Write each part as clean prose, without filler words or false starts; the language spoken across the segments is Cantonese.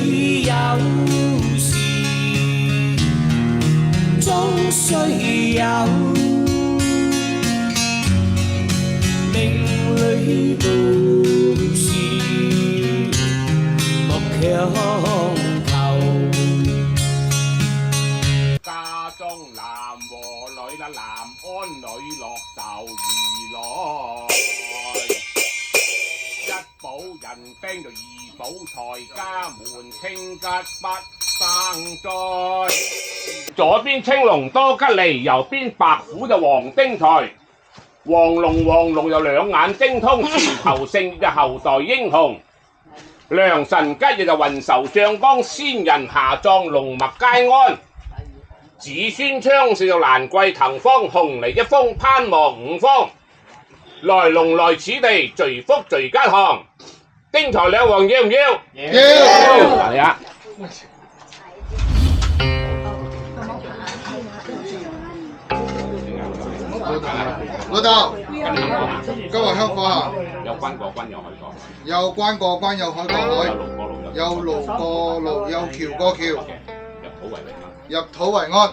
有時終須有，命裏都是莫強求。家中男和女啦，男安女樂就易來。一保人丁就二保財，家門清吉不生災。左邊青龍多吉利，右邊白虎就黃丁財。黃龍有兩眼精通，前頭聖就後代英雄。良辰吉日就運壽上江，先人下葬龍脈皆安。子孫昌盛就蘭桂騰芳，紅嚟一封攀望五方。來龍來此地，聚福聚家堂。丁財兩旺要唔要？要。嚟啊！老豆，今日香火啊！有關過關有海過，有關過關有海過海，有路過路有橋過橋，入土為安。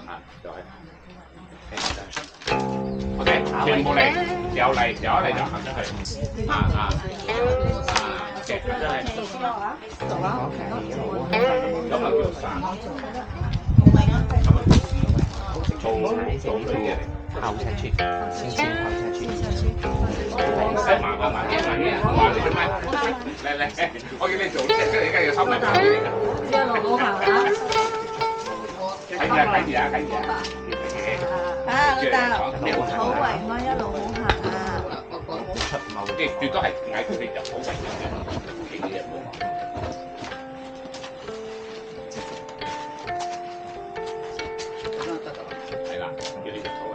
OK， 全部嚟，有嚟有一嚟就行出去。嘅真係。咁啊叫散。做女嘅。後車村，先後車村。使麻煩，話你做咩？嚟，我叫你做，即係你而家要收埋埋你㗎。一路好行啊！睇住啊！啊，老豆，好為安，一路好行啊！出謀即係最多係嗌佢哋就好為安嘅，其他嘢冇。係啦，叫你入土啊！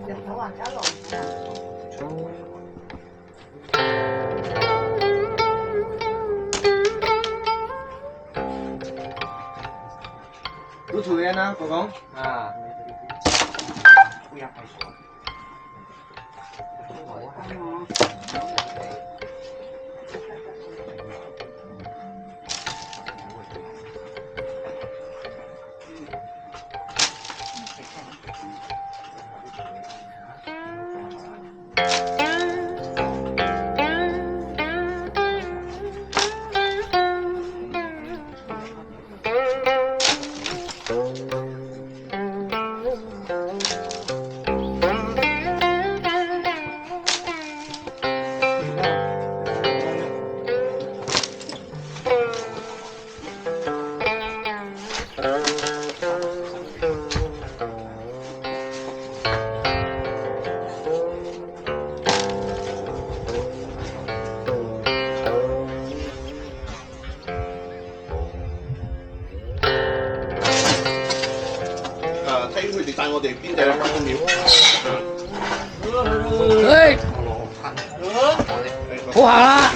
入土為安啊，國公啊！睇佢哋帶我哋邊度去廟。好行啦！